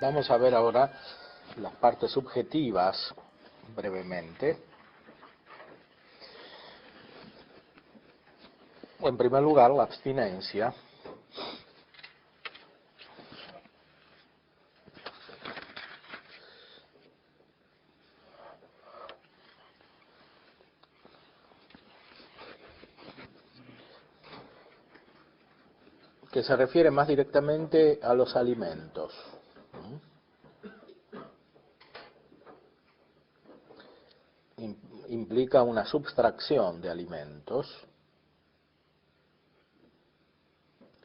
Vamos a ver ahora las partes subjetivas brevemente. En primer lugar, la abstinencia. Que se refiere más directamente a los alimentos. Implica una subtracción de alimentos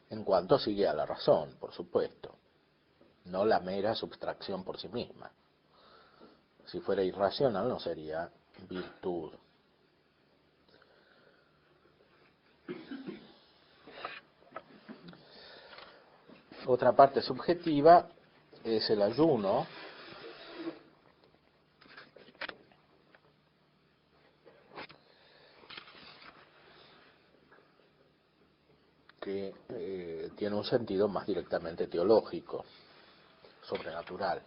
en cuanto sigue a la razón, por supuesto, no la mera subtracción por sí misma. Si fuera irracional no sería virtud. Otra parte subjetiva es el ayuno, que tiene un sentido más directamente teológico, sobrenatural.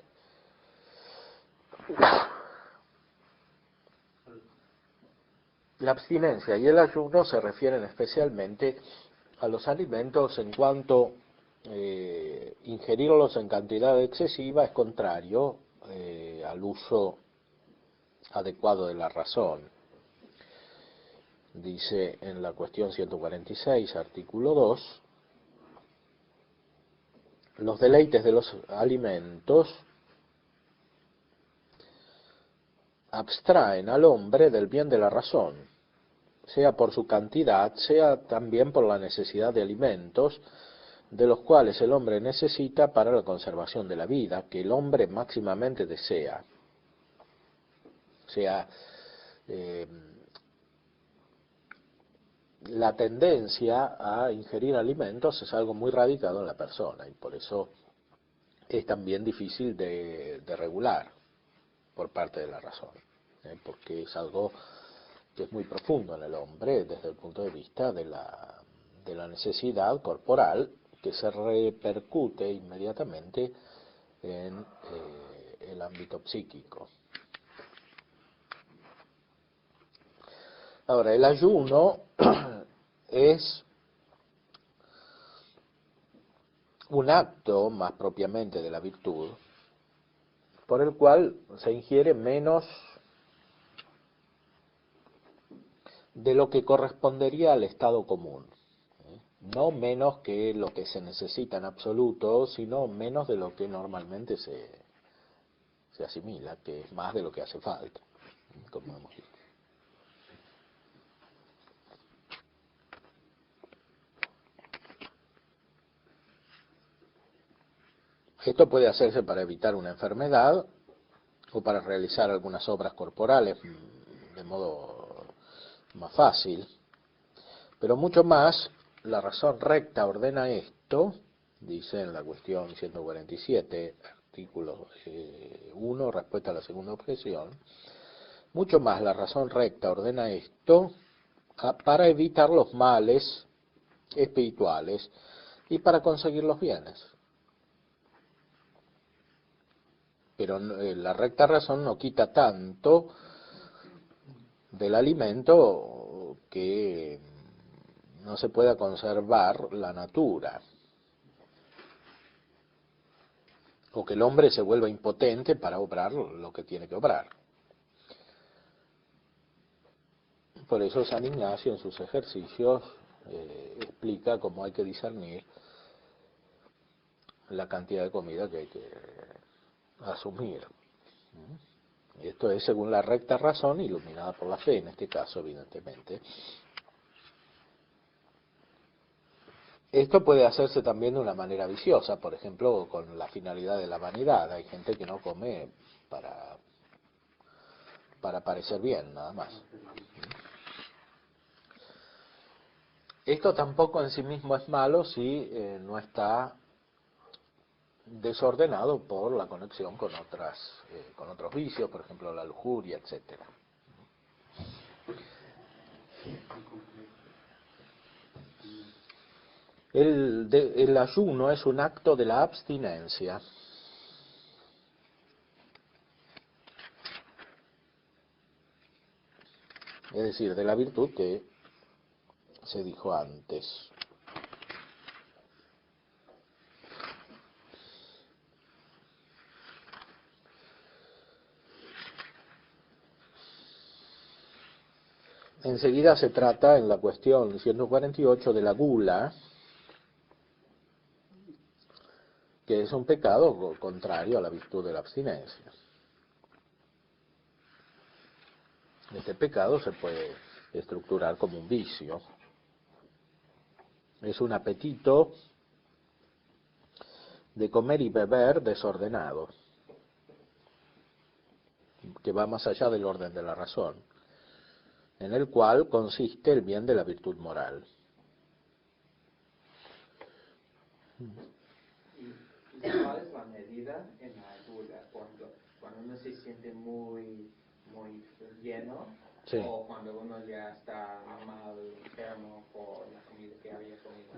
La abstinencia y el ayuno se refieren especialmente a los alimentos en cuanto ingerirlos en cantidad excesiva es contrario al uso adecuado de la razón. Dice en la cuestión 146, artículo 2, los deleites de los alimentos abstraen al hombre del bien de la razón, sea por su cantidad, sea también por la necesidad de alimentos, de los cuales el hombre necesita para la conservación de la vida, que el hombre máximamente desea. O sea, la tendencia a ingerir alimentos es algo muy radicado en la persona y por eso es también difícil de regular por parte de la razón, porque es algo que es muy profundo en el hombre desde el punto de vista de la necesidad corporal que se repercute inmediatamente en el ámbito psíquico. Ahora, el ayuno es un acto más propiamente de la virtud por el cual se ingiere menos de lo que correspondería al estado común. No menos que lo que se necesita en absoluto, sino menos de lo que normalmente se asimila, que es más de lo que hace falta, como hemos dicho. Esto puede hacerse para evitar una enfermedad o para realizar algunas obras corporales de modo más fácil, pero mucho más la razón recta ordena esto, dice en la cuestión 147, artículo 1, respuesta a la segunda objeción, mucho más la razón recta ordena esto para evitar los males espirituales y para conseguir los bienes. Pero la recta razón no quita tanto del alimento que no se pueda conservar la natura, o que el hombre se vuelva impotente para obrar lo que tiene que obrar. Por eso San Ignacio en sus ejercicios explica cómo hay que discernir la cantidad de comida que hay que asumir. Y esto es según la recta razón iluminada por la fe, en este caso, evidentemente. Esto puede hacerse también de una manera viciosa, por ejemplo, con la finalidad de la vanidad. Hay gente que no come para parecer bien, nada más. Esto tampoco en sí mismo es malo si no está desordenado por la conexión con otros vicios, por ejemplo la lujuria, etcétera. El ayuno es un acto de la abstinencia. es decir, de la virtud que se dijo antes. Enseguida se trata en la cuestión 148 de la gula, que es un pecado contrario a la virtud de la abstinencia. Este pecado se puede estructurar como un vicio. Es un apetito de comer y beber desordenado, que va más allá del orden de la razón, en el cual consiste el bien de la virtud moral. ¿Y cuál es la medida en la gula? Cuando uno se siente muy lleno, Sí. o cuando uno ya está mal enfermo por la comida que había comido.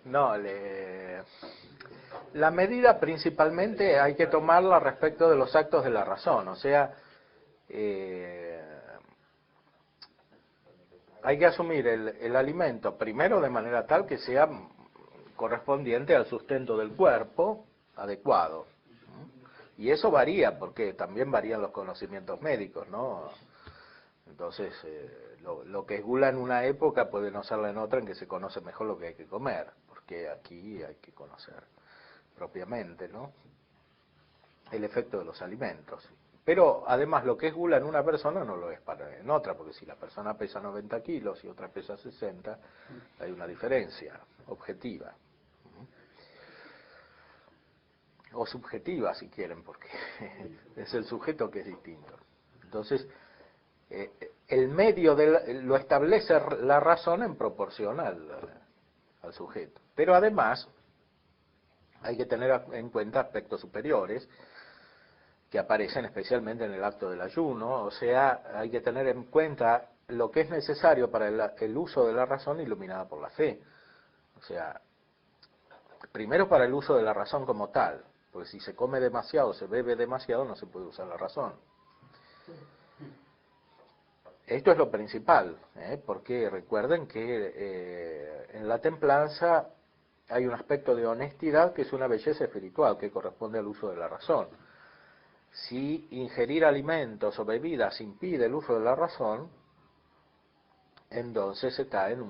No, la medida principalmente hay que tomarla respecto de los actos de la razón, o sea, hay que asumir el alimento primero de manera tal que sea correspondiente al sustento del cuerpo adecuado. Y eso varía, porque también varían los conocimientos médicos, ¿no? Entonces, lo que es gula en una época puede no serla en otra, en que se conoce mejor lo que hay que comer, porque aquí hay que conocer propiamente, ¿no?, el efecto de los alimentos. Pero además lo que es gula en una persona no lo es en otra, porque si la persona pesa 90 kilos y otra pesa 60, hay una diferencia objetiva. O subjetiva, si quieren, porque es el sujeto que es distinto. Entonces, el medio lo establece la razón en proporción al sujeto. Pero además, hay que tener en cuenta aspectos superiores que aparecen especialmente en el acto del ayuno, o sea, hay que tener en cuenta lo que es necesario para el uso de la razón iluminada por la fe. O sea, primero para el uso de la razón como tal, porque si se come demasiado, se bebe demasiado, no se puede usar la razón. Esto es lo principal, porque recuerden que en la templanza hay un aspecto de honestidad que es una belleza espiritual que corresponde al uso de la razón. Si ingerir alimentos o bebidas impide el uso de la razón, entonces se cae en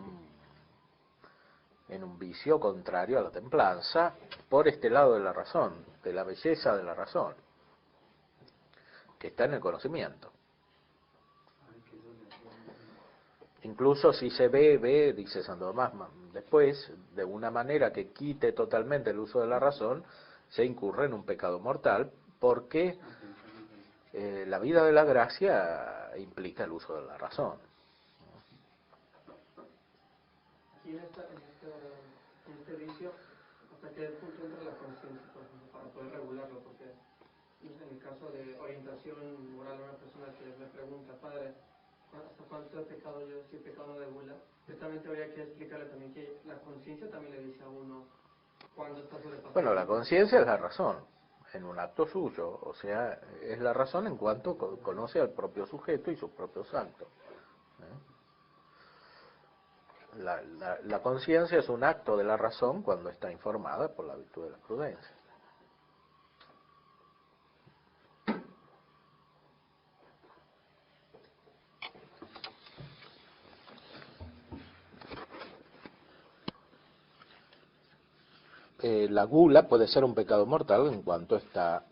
un vicio contrario a la templanza por este lado de la razón, de la belleza de la razón, que está en el conocimiento. Incluso si se bebe, dice Santo Tomás después, de una manera que quite totalmente el uso de la razón, se incurre en un pecado mortal, porque la vida de la gracia implica el uso de la razón. Aquí en este vicio, ¿hasta qué punto entra la conciencia, por ejemplo, para poder regularlo? Porque en el caso de orientación moral, una persona que me pregunta, padre, ¿hasta cuánto he pecado yo si he pecado de gula? Ciertamente habría que explicarle también que la conciencia también le dice a uno cuándo está sobrepasando. Bueno, la conciencia es la razón en un acto suyo, o sea, es la razón en cuanto conoce al propio sujeto y sus propios actos. La conciencia es un acto de la razón cuando está informada por la virtud de la prudencia. La gula puede ser un pecado mortal en cuanto está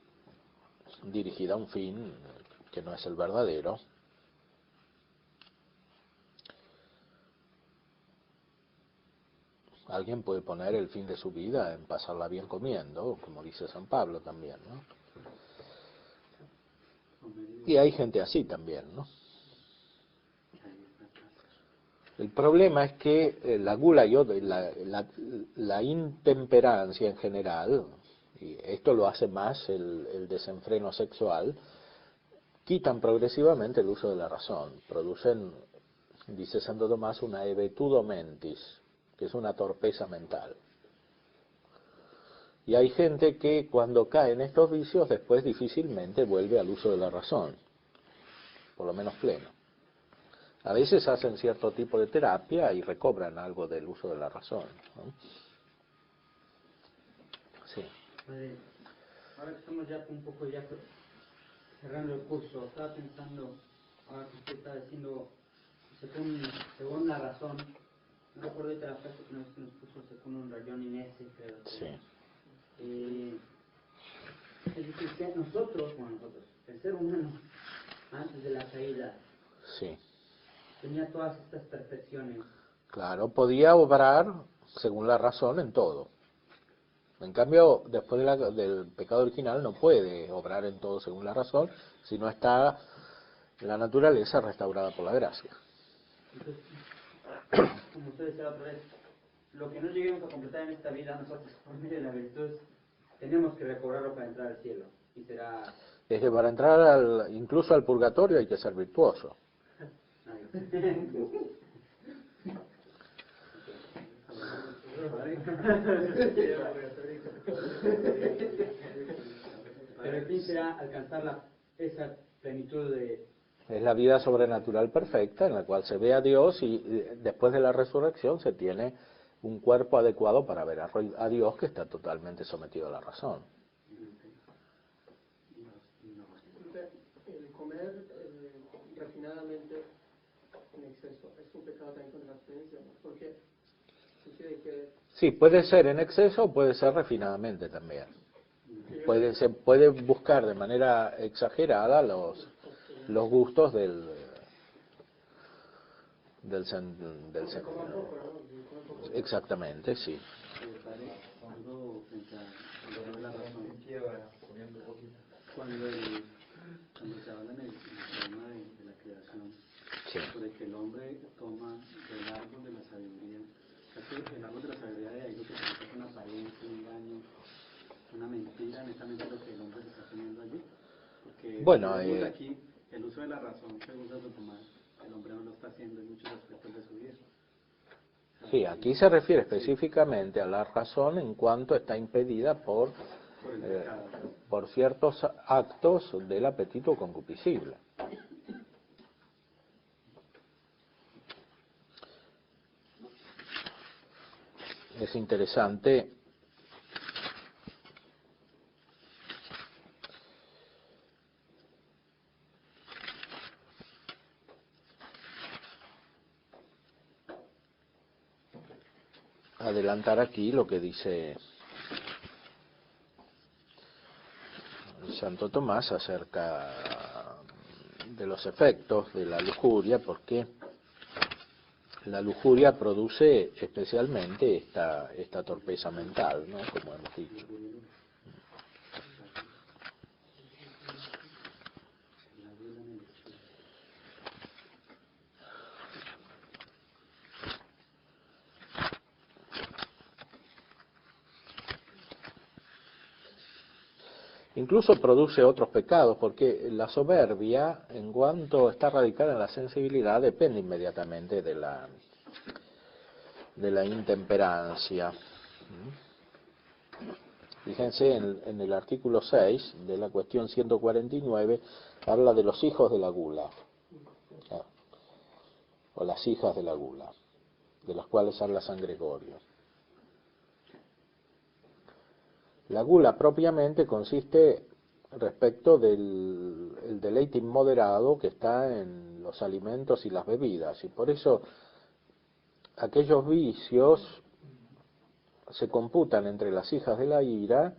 dirigida a un fin que no es el verdadero. Alguien puede poner el fin de su vida en pasarla bien comiendo, como dice San Pablo también, ¿no? Y hay gente así también, ¿no? El problema es que la gula y la intemperancia en general, y esto lo hace más el desenfreno sexual, quitan progresivamente el uso de la razón, producen, dice Santo Tomás, una hebetudo mentis, que es una torpeza mental. Y hay gente que cuando cae en estos vicios después difícilmente vuelve al uso de la razón, por lo menos pleno. A veces hacen cierto tipo de terapia y recobran algo del uso de la razón, ¿no? Sí. Padre, ahora que estamos ya un poco ya cerrando el curso, estaba pensando, ahora que usted está diciendo, según la razón, no recuerdo ahorita la frase que nos puso según Rayon Inese, creo. Sí. Es decir, que nosotros, el ser humano, antes de la caída, Sí. tenía todas estas perfecciones. Claro, podía obrar según la razón en todo. En cambio, después del pecado original no puede obrar en todo según la razón, si no está la naturaleza restaurada por la gracia. Entonces, como usted decía otra vez, lo que no lleguemos a completar en esta vida, nosotros por medio de la virtud, tenemos que recobrarlo para entrar al cielo. Y será... Es que para entrar incluso al purgatorio hay que ser virtuoso. Pero el fin será alcanzar esa plenitud de... Es la vida sobrenatural perfecta en la cual se ve a Dios y después de la resurrección se tiene un cuerpo adecuado para ver a Dios que está totalmente sometido a la razón. El comer refinadamente en exceso es un pecado también contra la abstinencia, ¿no? Porque sucede que... Sí, puede ser en exceso o puede ser refinadamente también. Se puede buscar de manera exagerada los gustos del exactamente, sí. Cuando se habla en el tema de la creación, Sí. sobre que el hombre toma del árbol de la sabiduría, el árbol de la sabiduría de ahí lo que es una apariencia, un engaño, una mentira, netamente lo que el hombre se está teniendo allí. Porque bueno, aquí el uso de la razón que usa Tomás, el hombre no lo está haciendo en muchos aspectos de su vida. Sí, aquí se refiere específicamente a la razón en cuanto está impedida por ciertos actos del apetito concupiscible. Es interesante adelantar aquí lo que dice Santo Tomás acerca de los efectos de la lujuria, porque la lujuria produce especialmente esta torpeza mental, ¿no? Como hemos dicho. Incluso produce otros pecados, porque la soberbia, en cuanto está radicada en la sensibilidad, depende inmediatamente de la intemperancia. Fíjense, en el artículo 6 de la cuestión 149, habla de los hijos de la gula, o las hijas de la gula, de las cuales habla San Gregorio. La gula propiamente consiste respecto del deleite inmoderado que está en los alimentos y las bebidas, y por eso aquellos vicios se computan entre las hijas de la ira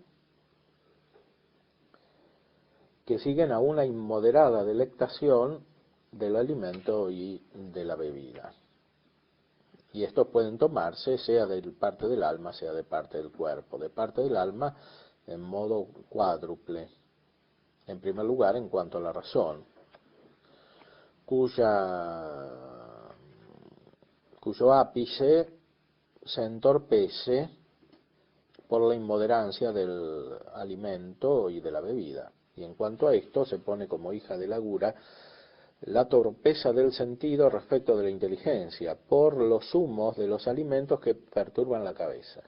que siguen a una inmoderada delectación del alimento y de la bebida. Y estos pueden tomarse sea de parte del alma, sea de parte del cuerpo. De parte del alma en modo cuádruple. En primer lugar, en cuanto a la razón, cuyo ápice se entorpece por la inmoderancia del alimento y de la bebida. Y en cuanto a esto, se pone como hija de la gula la torpeza del sentido respecto de la inteligencia, por los humos de los alimentos que perturban la cabeza.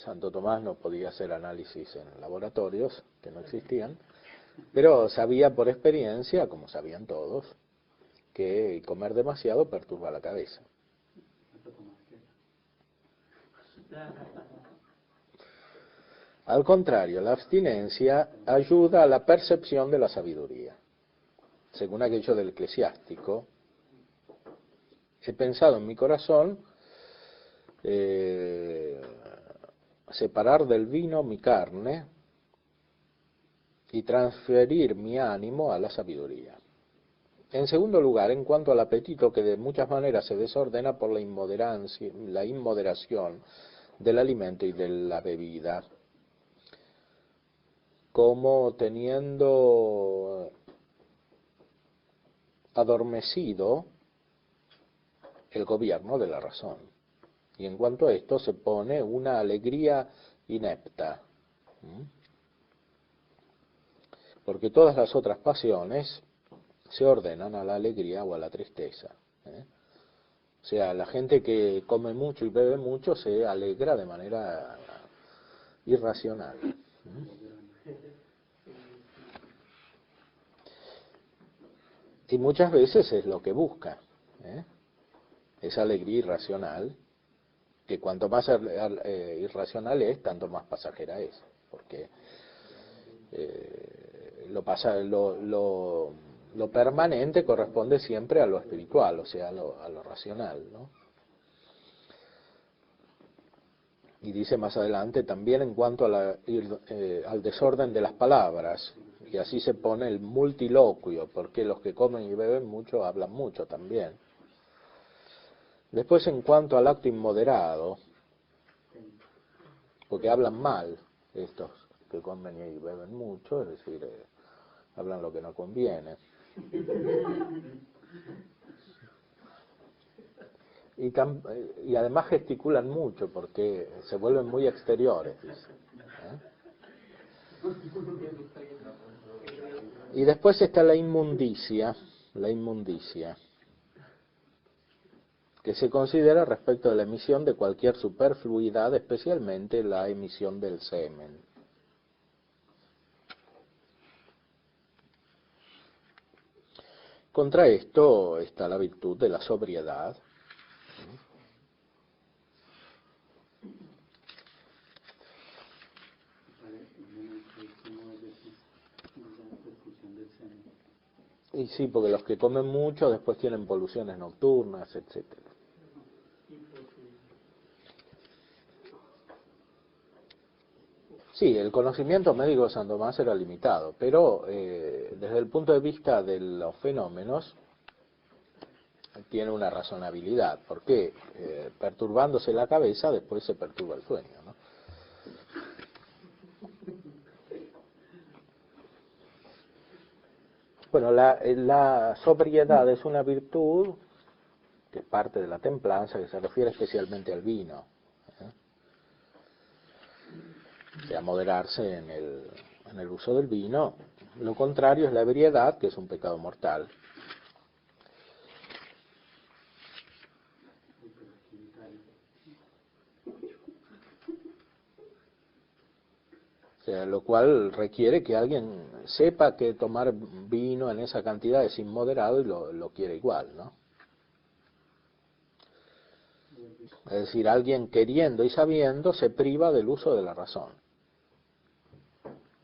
Santo Tomás no podía hacer análisis en laboratorios, que no existían, pero sabía por experiencia, como sabían todos, que comer demasiado perturba la cabeza. Al contrario, la abstinencia ayuda a la percepción de la sabiduría. Según aquello del eclesiástico, he pensado en mi corazón separar del vino mi carne y transferir mi ánimo a la sabiduría. En segundo lugar, en cuanto al apetito, que de muchas maneras se desordena por la inmoderación del alimento y de la bebida, como teniendo adormecido el gobierno de la razón. Y en cuanto a esto se pone una alegría inepta, porque todas las otras pasiones se ordenan a la alegría o a la tristeza. O sea, la gente que come mucho y bebe mucho se alegra de manera irracional. Y muchas veces es lo que busca, esa alegría irracional, que cuanto más irracional es, tanto más pasajera es, porque lo permanente corresponde siempre a lo espiritual, o sea, a lo racional, ¿no? Y dice más adelante también en cuanto a al desorden de las palabras, y así se pone el multiloquio, porque los que comen y beben mucho hablan mucho también. Después en cuanto al acto inmoderado, porque hablan mal estos que comen y beben mucho, es decir, hablan lo que no conviene. Y además gesticulan mucho porque se vuelven muy exteriores, dice. Y después está la inmundicia, que se considera respecto de la emisión de cualquier superfluidad, especialmente la emisión del semen. Contra esto está la virtud de la sobriedad, y sí, porque los que comen mucho después tienen poluciones nocturnas, etcétera. Sí, el conocimiento médico de San Tomás era limitado, pero desde el punto de vista de los fenómenos tiene una razonabilidad, porque perturbándose la cabeza después se perturba el sueño, ¿no? Bueno, la sobriedad es una virtud que es parte de la templanza, que se refiere especialmente al vino. O sea, moderarse en el uso del vino. Lo contrario es la ebriedad, que es un pecado mortal. O sea, lo cual requiere que alguien sepa que tomar vino en esa cantidad es inmoderado y lo quiere igual, ¿no? Es decir, alguien queriendo y sabiendo se priva del uso de la razón.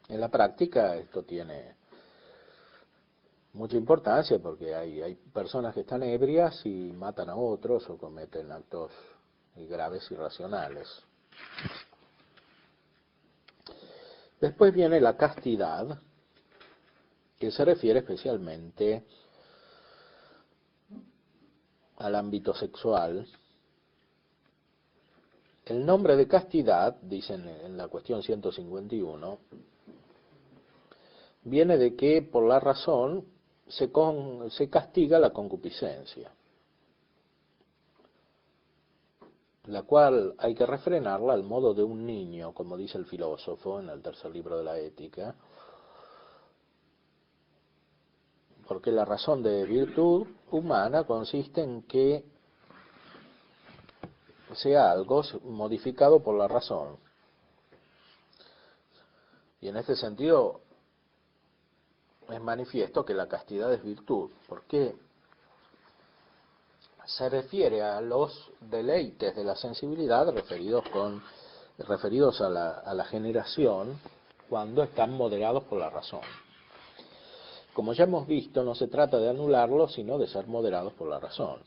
En la práctica esto tiene mucha importancia porque hay personas que están ebrias y matan a otros o cometen actos graves irracionales. Después viene la castidad, que se refiere especialmente al ámbito sexual. El nombre de castidad, dicen en la cuestión 151, viene de que por la razón se castiga la concupiscencia, la cual hay que refrenarla al modo de un niño, como dice el filósofo en el tercer libro de la Ética, porque la razón de virtud humana consiste en que sea algo modificado por la razón, Y en este sentido es manifiesto que la castidad es virtud, porque se refiere a los deleites de la sensibilidad referidos a la generación cuando están moderados por la razón. Como ya hemos visto, no se trata de anularlos, sino de ser moderados por la razón,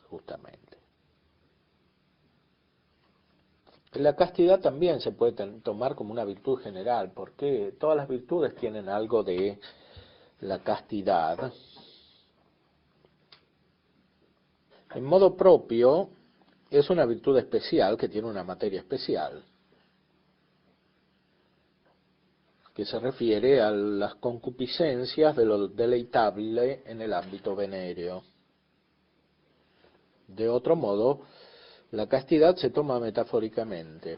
justamente. La castidad también se puede tomar como una virtud general, porque todas las virtudes tienen algo de la castidad. En modo propio, es una virtud especial que tiene una materia especial, que se refiere a las concupiscencias de lo deleitable en el ámbito venéreo. De otro modo, la castidad se toma metafóricamente.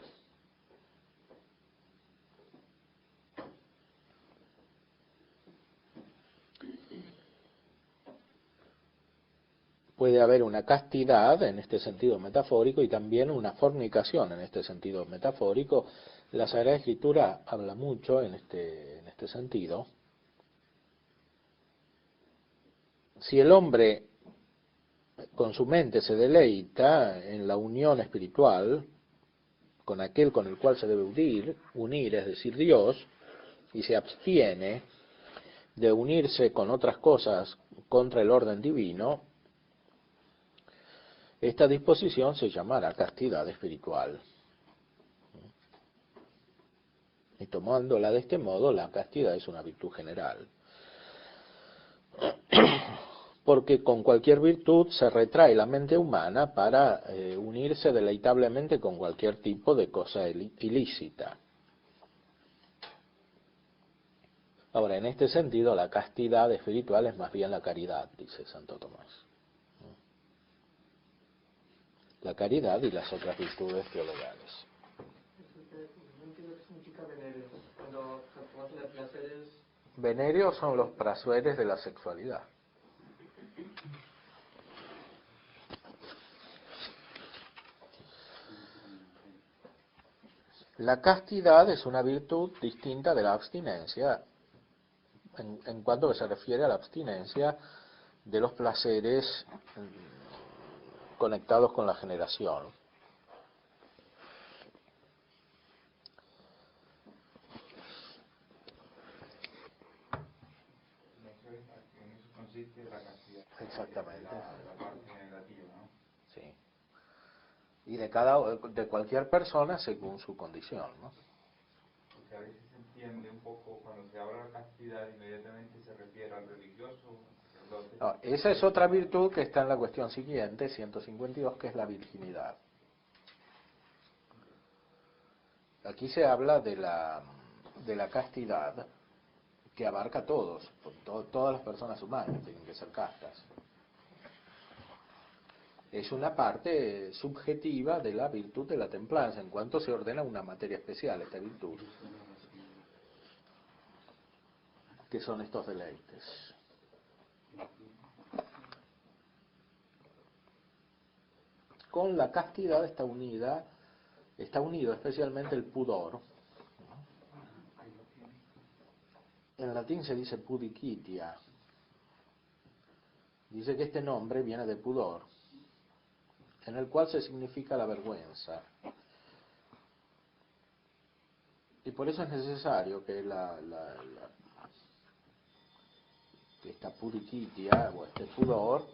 Puede haber una castidad en este sentido metafórico y también una fornicación en este sentido metafórico. La Sagrada Escritura habla mucho en este sentido. Si el hombre con su mente se deleita en la unión espiritual con aquel con el cual se debe unir, es decir, Dios, y se abstiene de unirse con otras cosas contra el orden divino, esta disposición se llamará castidad espiritual. Y tomándola de este modo, la castidad es una virtud general. Porque con cualquier virtud se retrae la mente humana para unirse deleitablemente con cualquier tipo de cosa ilícita. Ahora, en este sentido, la castidad espiritual es más bien la caridad, dice Santo Tomás. La caridad y las otras virtudes teologales. No entiendo qué significa venéreo. Cuando se habla de placeres. Venérios son los placeres de la sexualidad. La castidad es una virtud distinta de la abstinencia, en cuanto que se refiere a la abstinencia de los placeres conectados con la generación. En eso consiste la castidad. Exactamente. La parte negativa, ¿no? Sí. Y de cualquier persona según su condición, ¿no? Porque a veces se entiende un poco, cuando se habla de castidad, inmediatamente se refiere al religioso, sacerdote. No, esa es otra virtud que está en la cuestión siguiente, 152, que es la virginidad. Aquí se habla de la castidad que abarca a todos, todas las personas humanas tienen que ser castas. Es una parte subjetiva de la virtud de la templanza, en cuanto se ordena una materia especial, esta virtud, que son estos deleites. Con la castidad está unido especialmente el pudor. En latín se dice pudicitia. Dice que este nombre viene de pudor, en el cual se significa la vergüenza. Y por eso es necesario que que esta pudicitia o este pudor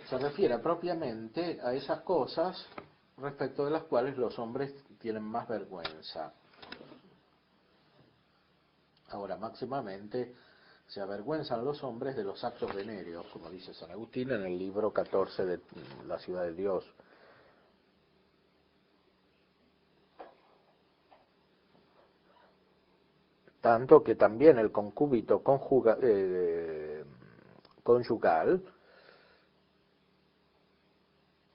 se refiere propiamente a esas cosas respecto de las cuales los hombres tienen más vergüenza. Ahora, máximamente se avergüenzan los hombres de los actos venéreos, como dice San Agustín en el libro 14 de La Ciudad de Dios. Tanto que también el concúbito conyugal,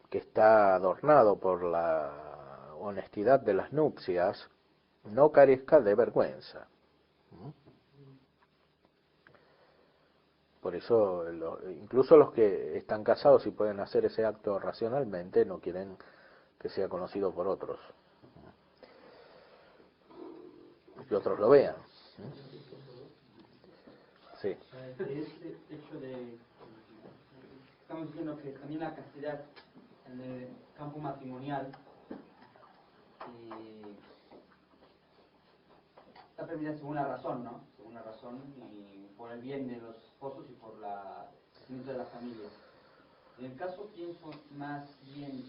que está adornado por la honestidad de las nupcias, no carezca de vergüenza. Por eso, incluso los que están casados y pueden hacer ese acto racionalmente, no quieren que sea conocido por otros. y otros lo vean. Sí. De este hecho de, estamos diciendo que también la castidad en el campo matrimonial está permitida según la razón, ¿no? Según la razón y por el bien de los esposos y por la crecimiento de la familia. En el caso pienso más bien,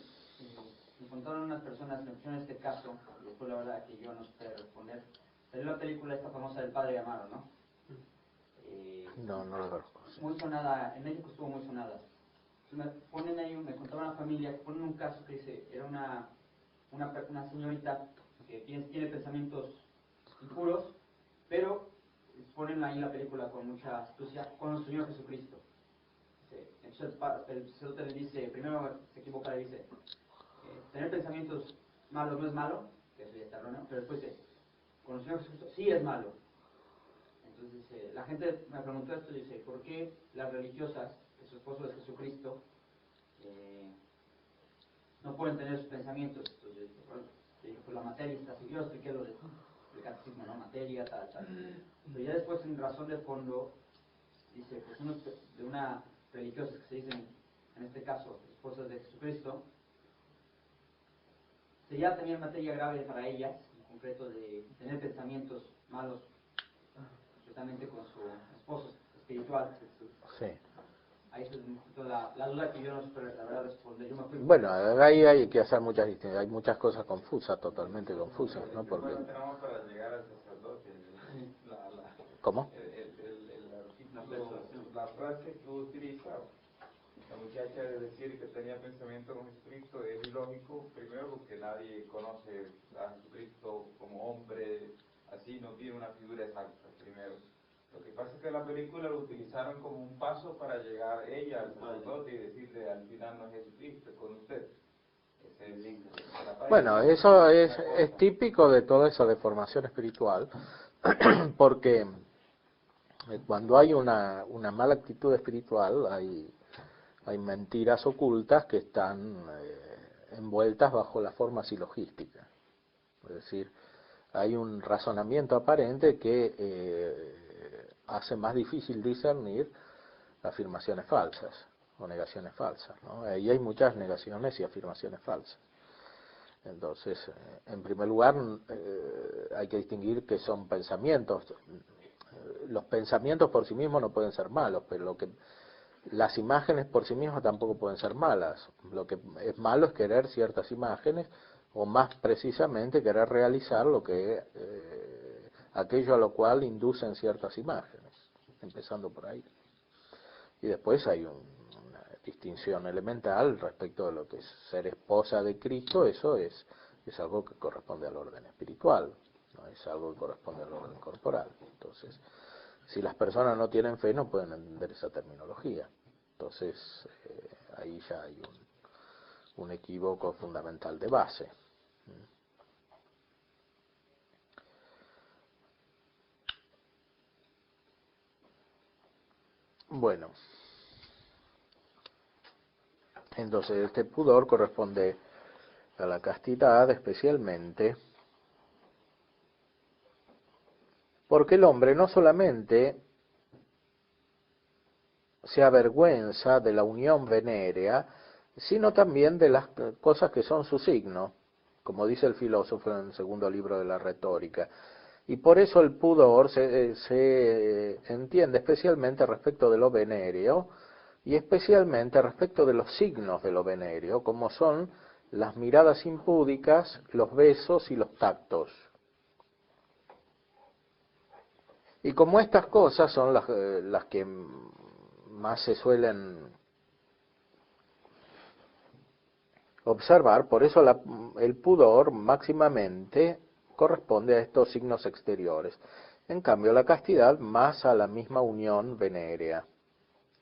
me contaron unas personas, me pusieron este caso, y después la verdad que yo no sé responder. Salió la película esta famosa del Padre Amaro, ¿no? No lo conozco. Muy sonada, en México estuvo muy sonada. Entonces me ponen ahí, me contaba una familia, ponen un caso que dice, era una señorita que tiene pensamientos impuros, pero ponen ahí la película con mucha astucia, con el Señor Jesucristo. Entonces el sacerdote le dice, primero se equivoca, le dice, tener pensamientos malos no es malo, que eso ya está erróneo, pero después dice, con el Señor Jesucristo sí es malo. Entonces la gente me preguntó esto y dice, ¿por qué las religiosas, que su esposo es Jesucristo, no pueden tener sus pensamientos? Entonces bueno, dije, pues la materia está así, yo expliqué lo del catecismo, ¿no? Materia, tal. Pero ya después en razón de fondo, dice, pues uno de una religiosa que se dicen, en este caso, esposas de Jesucristo, sería también materia grave para ellas, en concreto de tener pensamientos malos, justamente con su esposo espiritual. Sí. Ahí es la duda que yo no sé, la verdad, responder. Yo me fui. Bueno, ahí hay que hacer muchas distinciones, hay muchas cosas confusas, totalmente confusas, ¿no? Porque... Bueno, tenemos para llegar al sacerdote. ¿Cómo? La frase que utiliza la muchacha de decir que tenía pensamiento con Jesucristo es ilógico, primero porque nadie conoce a Jesucristo como hombre, así no tiene una figura exacta, primero. Lo que pasa es que la película lo utilizaron como un paso para llegar ella al sacerdote y decirle al final no es Jesucristo, es con usted. Bueno, eso es típico de toda esa deformación espiritual, porque cuando hay una mala actitud espiritual, hay mentiras ocultas que están envueltas bajo la forma silogística. Es decir, hay un razonamiento aparente que hace más difícil discernir afirmaciones falsas o negaciones falsas, ¿no? Ahí hay muchas negaciones y afirmaciones falsas. Entonces, en primer lugar, hay que distinguir que son pensamientos. Los pensamientos por sí mismos no pueden ser malos, pero las imágenes por sí mismas tampoco pueden ser malas. Lo que es malo es querer ciertas imágenes, o más precisamente querer realizar aquello a lo cual inducen ciertas imágenes, empezando por ahí. Y después hay una distinción elemental respecto de lo que es ser esposa de Cristo. Eso es algo que corresponde al orden espiritual, no es algo que corresponde al orden corporal. Entonces, si las personas no tienen fe, no pueden entender esa terminología. Entonces, ahí ya hay un equívoco fundamental de base. Bueno, entonces este pudor corresponde a la castidad especialmente porque el hombre no solamente se avergüenza de la unión venérea, sino también de las cosas que son su signo, como dice el filósofo en el segundo libro de la retórica. Y por eso el pudor se entiende especialmente respecto de lo venéreo, y especialmente respecto de los signos de lo venéreo, como son las miradas impúdicas, los besos y los tactos. Y como estas cosas son las que más se suelen observar, por eso el pudor máximamente corresponde a estos signos exteriores. En cambio, la castidad más a la misma unión venérea.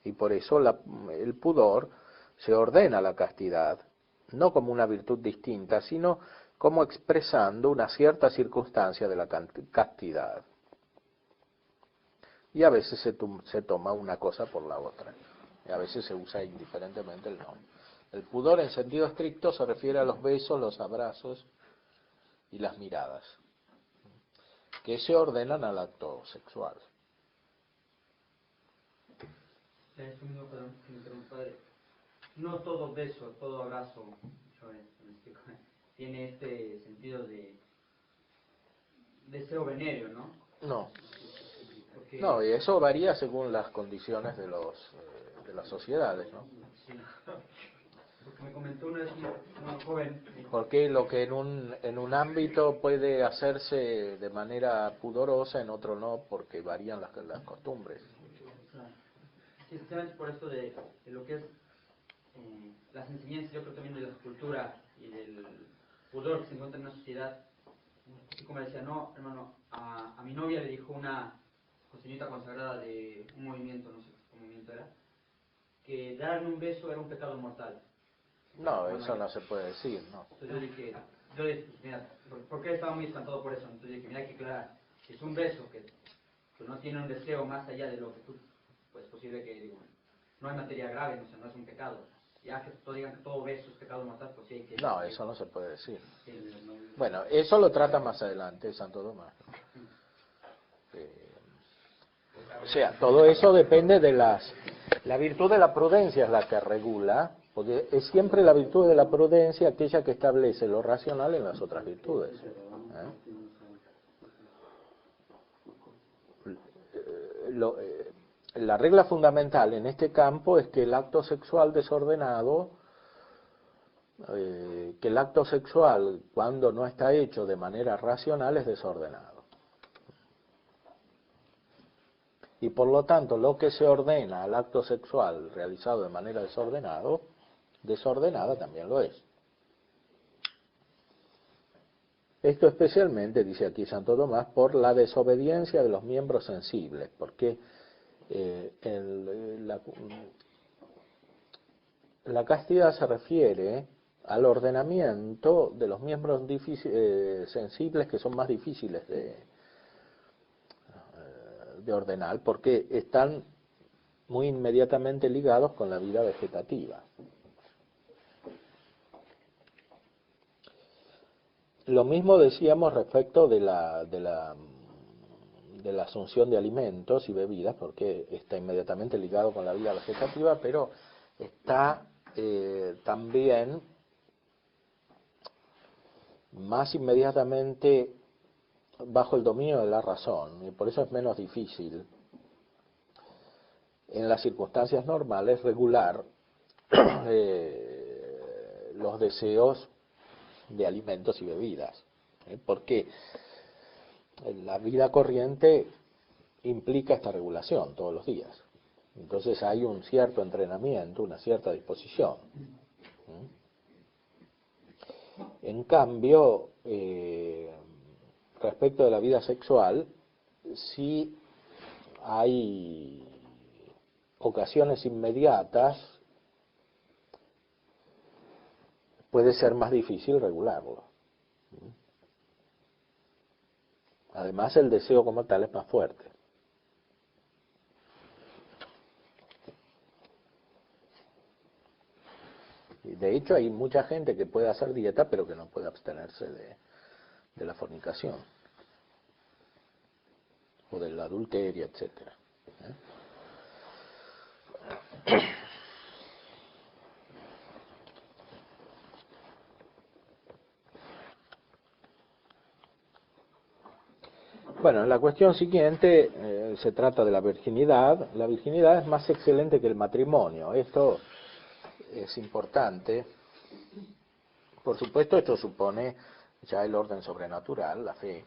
Y por eso el pudor se ordena a la castidad, no como una virtud distinta, sino como expresando una cierta circunstancia de la castidad. Y a veces se toma una cosa por la otra, y a veces se usa indiferentemente el nombre. El pudor en sentido estricto se refiere a los besos, los abrazos y las miradas. que se ordenan al acto sexual. Eso mismo, perdón, que me interrumpa, no todo beso, todo abrazo, tiene este sentido de deseo venéreo, ¿no? No, Porque, no, y eso varía según las condiciones de las sociedades, ¿no? sí, porque me comentó una vez un joven, Porque lo que en un ámbito puede hacerse de manera pudorosa, en otro no, porque varían las costumbres. sí, especialmente por esto de lo que es las enseñanzas, yo creo también de la cultura y del pudor que se encuentra en una sociedad. Así como decía, no, hermano, a mi novia le dijo una señorita consagrada de un movimiento, no sé qué movimiento era, que darme un beso era un pecado mortal. No, Bueno, eso no se puede decir, ¿no? entonces yo dije, mira, porque estaba muy espantado por eso, entonces dije, mira que claro, si es un beso que no tiene un deseo más allá de lo que tú, pues posible que, digo, no hay materia grave, o sea, no es un pecado. Ya que todos digan que todo beso es pecado mortal, pues sí hay que... No, eso no se puede decir. Sí, no, Bueno, eso lo trata más adelante Santo Tomás. O sea, todo eso depende de la virtud de la prudencia es la que regula, porque es siempre la virtud de la prudencia aquella que establece lo racional en las otras virtudes. La regla fundamental en este campo es que el acto sexual desordenado, que el acto sexual cuando no está hecho de manera racional es desordenado. Y por lo tanto, lo que se ordena al acto sexual realizado de manera desordenada también lo es. Esto especialmente, dice aquí Santo Tomás, por la desobediencia de los miembros sensibles, porque la castidad se refiere al ordenamiento de los miembros sensibles que son más difíciles de ordenar, porque están muy inmediatamente ligados con la vida vegetativa. Lo mismo decíamos respecto de la asunción de alimentos y bebidas, porque está inmediatamente ligado con la vida vegetativa, pero está también más inmediatamente bajo el dominio de la razón, y por eso es menos difícil en las circunstancias normales regular los deseos de alimentos y bebidas, porque la vida corriente implica esta regulación todos los días. Entonces hay un cierto entrenamiento, una cierta disposición. En cambio, respecto de la vida sexual, sí hay ocasiones inmediatas, puede ser más difícil regularlo. Además, el deseo como tal es más fuerte. Y de hecho, hay mucha gente que puede hacer dieta, pero que no puede abstenerse de la fornicación, o del adulterio, etcétera. Bueno, la cuestión siguiente se trata de la virginidad. La virginidad es más excelente que el matrimonio. Esto es importante. Por supuesto, esto supone ya el orden sobrenatural, la fe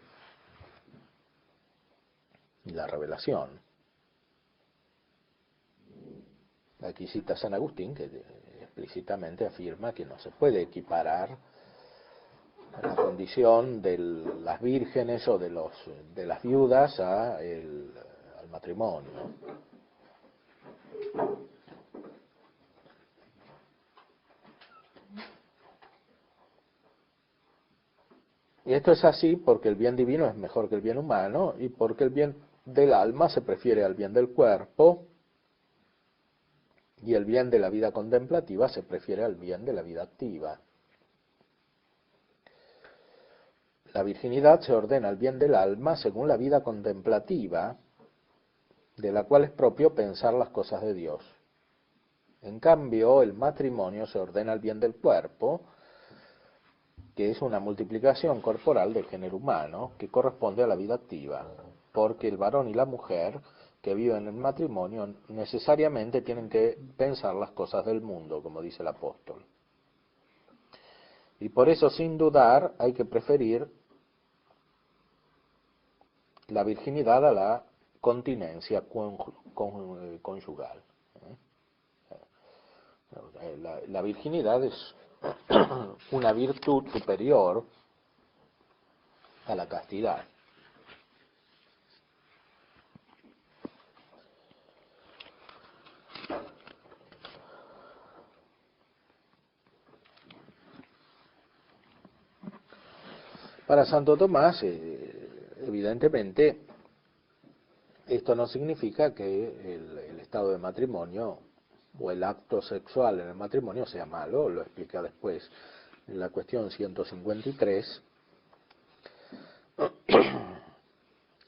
y la revelación. Aquí cita San Agustín, que explícitamente afirma que no se puede equiparar la condición de las vírgenes o de las viudas al matrimonio. Y esto es así porque el bien divino es mejor que el bien humano y porque el bien del alma se prefiere al bien del cuerpo y el bien de la vida contemplativa se prefiere al bien de la vida activa. La virginidad se ordena al bien del alma según la vida contemplativa, de la cual es propio pensar las cosas de Dios. En cambio, el matrimonio se ordena al bien del cuerpo, que es una multiplicación corporal del género humano, que corresponde a la vida activa, porque el varón y la mujer que viven en matrimonio necesariamente tienen que pensar las cosas del mundo, como dice el apóstol. Y por eso, sin dudar, hay que preferir la virginidad a la continencia conyugal. La virginidad es una virtud superior a la castidad. Para Santo Tomás, evidentemente, esto no significa que el estado de matrimonio o el acto sexual en el matrimonio sea malo, lo explica después en la cuestión 153.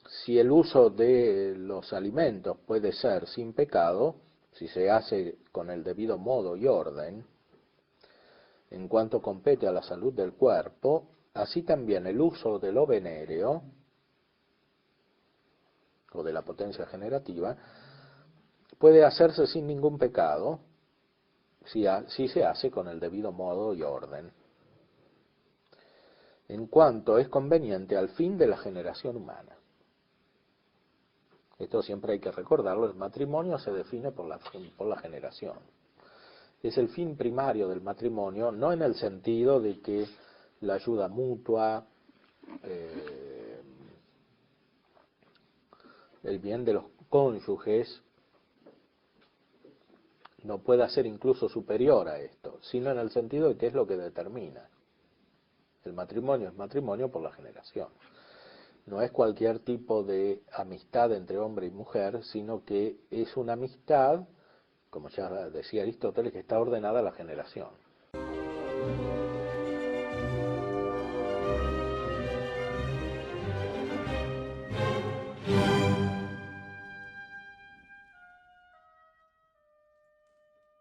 Si el uso de los alimentos puede ser sin pecado, si se hace con el debido modo y orden, en cuanto compete a la salud del cuerpo, así también el uso de lo venéreo, o de la potencia generativa, puede hacerse sin ningún pecado, si se hace con el debido modo y orden, en cuanto es conveniente al fin de la generación humana. Esto siempre hay que recordarlo, el matrimonio se define por la generación. Es el fin primario del matrimonio, no en el sentido de que la ayuda mutua, el bien de los cónyuges, no pueda ser incluso superior a esto, sino en el sentido de que es lo que determina. El matrimonio es matrimonio por la generación. No es cualquier tipo de amistad entre hombre y mujer, sino que es una amistad, como ya decía Aristóteles, que está ordenada a la generación.